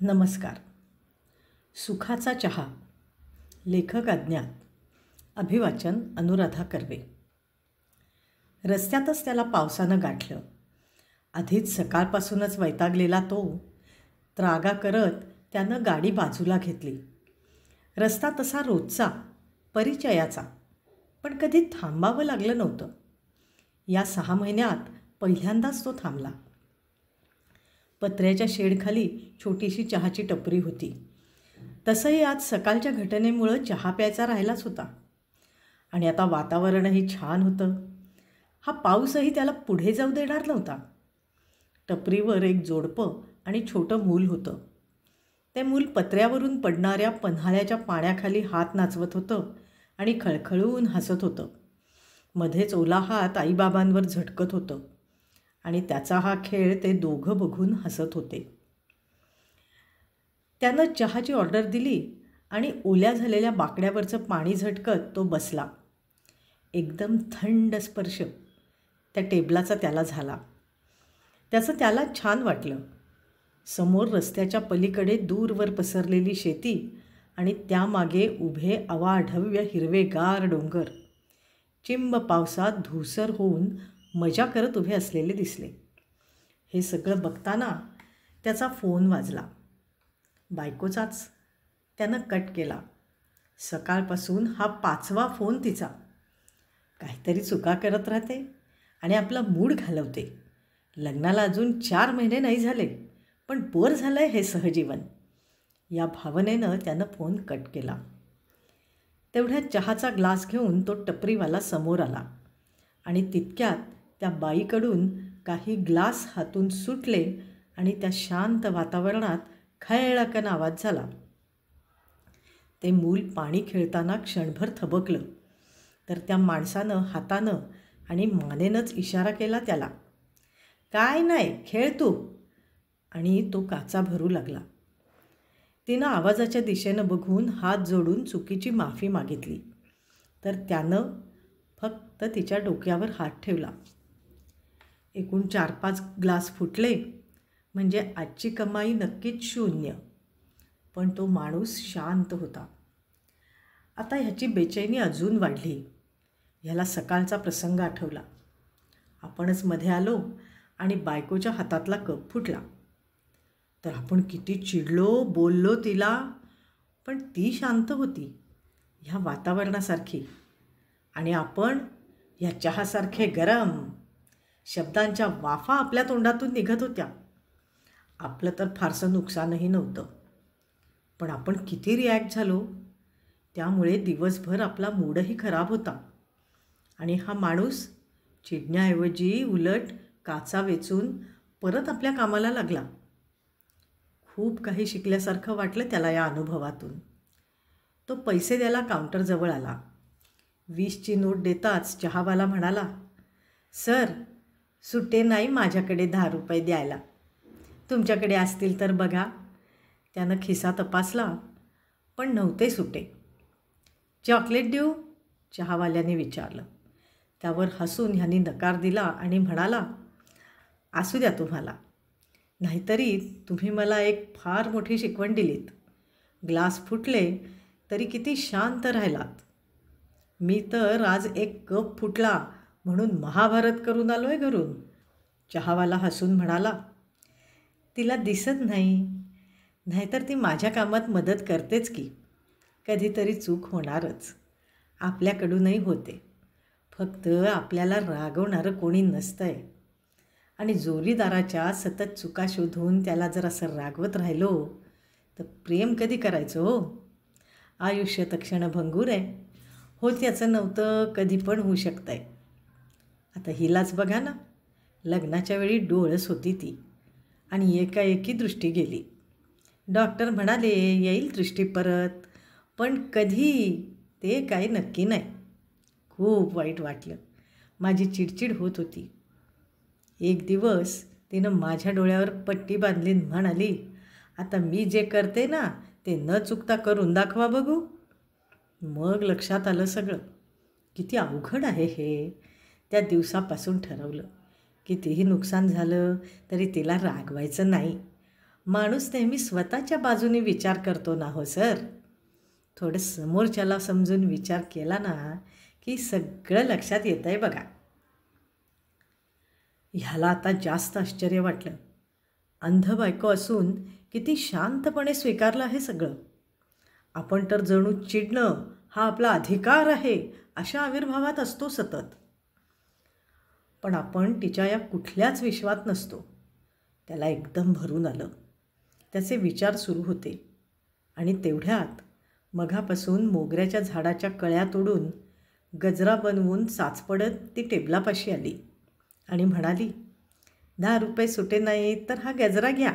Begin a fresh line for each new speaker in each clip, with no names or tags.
नमस्कार. सुखाचा चहा. लेखक अज्ञात. अभिवाचन अनुराधा कर्वे. रस्त्यातच त्याला पावसानं गाठलं. आधीच सकाळपासूनच वैतागलेला तो त्रागा करत त्यानं गाडी बाजूला घेतली. रस्ता तसा रोजचा, परिचयाचा, पण कधी थांबावं लागलं नव्हतं. या 6 महिन्यात पहिल्यांदाच तो थांबला. पत्र्याच्या शेडखाली छोटीशी चहाची टपरी होती. तसंही आज सकाळच्या घटनेमुळं चहा प्यायचा राहिलाच होता. आणि आता वातावरणही छान होतं. हा पाऊसही त्याला पुढे जाऊ देणार नव्हता. टपरीवर एक जोडपं आणि छोटं मूल होतं. ते मूल पत्र्यावरून पडणाऱ्या पन्हाळ्याच्या पाण्याखाली हात नाचवत होतं आणि खळखळून हसत होतं. मध्येच ओला हात आईबाबांवर झटकत होतं आणि त्याचा हा खेळ ते दोघं बघून हसत होते. त्यानं चहाची ऑर्डर दिली आणि ओल्या झालेल्या बाकड्यावरचं पाणी झटकत तो बसला. एकदम थंड स्पर्श त्या टेबलाचा त्याला झाला. त्याचं त्याला छान वाटलं. समोर रस्त्याच्या पलीकडे दूरवर पसरलेली शेती आणि त्यामागे उभे अवाढव्य हिरवेगार डोंगर चिंब पावसात धूसर होऊन मजा करत उभे असलेले दिसले. हे सगळं बघताना त्याचा फोन वाजला. बायकोचाच. त्यानं कट केला. सकाळपासून हा 5वा फोन तिचा. काहीतरी चुका करत राहते आणि आपला मूड घालवते. लग्नाला अजून 4 महिने नाही झाले, पण बोर झालं आहे हे सहजीवन. या भावनेनं त्यानं फोन कट केला. तेवढ्यात चहाचा ग्लास घेऊन तो टपरीवाला समोर आला आणि तितक्यात त्या बाईकडून काही ग्लास हातून सुटले आणि त्या शांत वातावरणात खळखळ आवाज झाला. ते मूल पाणी खेळताना क्षणभर थबकलं, तर त्या माणसानं हातानं आणि मानेनंच इशारा केला त्याला. काय नाही, खेळ तू. आणि तो काचा भरू लागला. तिनं आवाजाच्या दिशेनं बघून हात जोडून चुकीची माफी मागितली, तर त्यानं फक्त तिच्या डोक्यावर हात ठेवला. एकूण 4-5 ग्लास फुटले म्हणजे आजची कमाई नक्कीच 0. पण तो माणूस शांत होता. आता ह्याची बेचैनी अजून वाढली. ह्याला सकाळचा प्रसंग आठवला. आपणच मध्ये आलो आणि बायकोच्या हातातला कप फुटला. तर आपण किती चिडलो, बोललो तिला, पण ती शांत होती ह्या वातावरणासारखी. आणि आपण ह्या चहासारखे गरम. शब्दांच्या वाफा आपल्या तोंडातून निघत होत्या. आपलं तर फारसं नुकसानही नव्हतं, पण आपण किती रिॲक्ट झालो. त्यामुळे दिवसभर आपला मूडही खराब होता. आणि हा माणूस चिडण्याऐवजी उलट काचा वेचून परत आपल्या कामाला लागला. खूप काही शिकल्यासारखं वाटलं त्याला या अनुभवातून. तो पैसे द्यायला काउंटरजवळ आला. 20ची नोट देताच चहावाला म्हणाला, सर, सुटे नाही माझ्याकडे 10 रुपये द्यायला. तुमच्याकडे असतील तर बघा. त्यानं खिसा तपासला, पण नव्हते सुटे. चॉकलेट देऊ? चहावाल्याने विचारलं. त्यावर हसून ह्यांनी नकार दिला आणि म्हणाला, असू द्या तुम्हाला. नाहीतरी तुम्ही मला एक फार मोठी शिकवण दिलीत. ग्लास फुटले तरी किती शांत राहिलात. मी तर आज एक कप फुटला म्हणून महाभारत करून आलो आहे घरून. चहावाला हसून म्हणाला, तिला दिसत नाही, नाहीतर ती माझ्या कामात मदत करतेच की. कधीतरी चूक होणारच. आपल्याकडूनही होते. फक्त आपल्याला रागवणारं कोणी नसतं आहे. आणि जोडीदाराच्या सतत चुका शोधून त्याला जर असं रागवत राहिलो तर प्रेम कधी करायचं हो. आयुष्य तर क्षणभंगूर आहे. होत याचं नव्हतं, कधी पण होऊ शकतं आहे. आता हिलाच बघा ना. लग्नाच्या वेळी डोळस होती ती आणि एकाएकी दृष्टी गेली. डॉक्टर म्हणाले येईल दृष्टी परत, पण कधी ते काही नक्की नाही. खूप वाईट वाटलं. माझी चिडचिड होत होती. एक दिवस तिनं माझ्या डोळ्यावर पट्टी बांधली, म्हणाली, आता मी जे करते ना ते न चुकता करून दाखवा बघू. मग लक्षात आलं सगळं. किती अवघड आहे हे. त्या दिवसापासून ठरवलं, कितीही नुकसान झालं तरी तिला रागवायचं नाही. माणूस नेहमी स्वतःच्या बाजूने विचार करतो ना हो सर. थोडं समोरच्याला समजून विचार केला ना की सगळं लक्षात येतं आहे बघा. ह्याला आता जास्त आश्चर्य वाटलं. अंध बायको असून किती शांतपणे स्वीकारलं हे सगळं. आपण तर जणू चिडणं हा आपला अधिकार आहे अशा आविर्भावात असतो सतत. पण आपण तिच्या या कुठल्याच विश्वात नसतो. त्याला एकदम भरून आलं. त्याचे विचार सुरू होते आणि तेवढ्यात मघापासून मोगऱ्याच्या झाडाच्या कळ्या तोडून गजरा बनवून चाचपडत ती टेबलापाशी आली आणि म्हणाली, 10 रुपये सुटे नाहीत तर हा गजरा घ्या.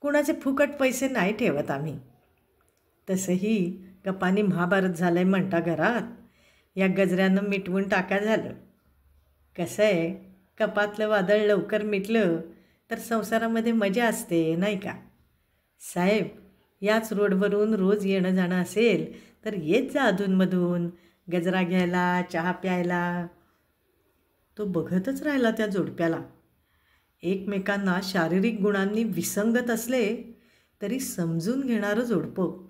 कुणाचे फुकट पैसे नाही ठेवत आम्ही. तसंही गप्पांनी महाभारत झालं आहे म्हणता घरात. या गजऱ्यानं मिटवून टाका झालं. कसं आहे, कपातलं वादळ लवकर मिटलं तर संसारामध्ये मजा असते नाही का. साहेब, याच रोडवरून रोज येणं जाणं असेल तर येत जा अधूनमधून गजरा घ्यायला, चहा प्यायला. तो बघतच राहिला त्या जोडप्याला. एकमेकांना शारीरिक गुणांनी विसंगत असले तरी समजून घेणारं जोडपं.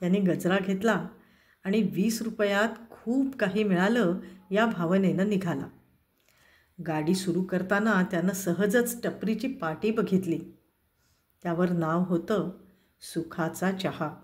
त्याने गजरा घेतला आणि 20 रुपयात खूप काही मिळालं या भावनेनं निघाला. गाडी सुरू करताना त्यानं सहजच टपरीची पाटी बघितली. त्यावर नाव होतं सुखाचा चहा.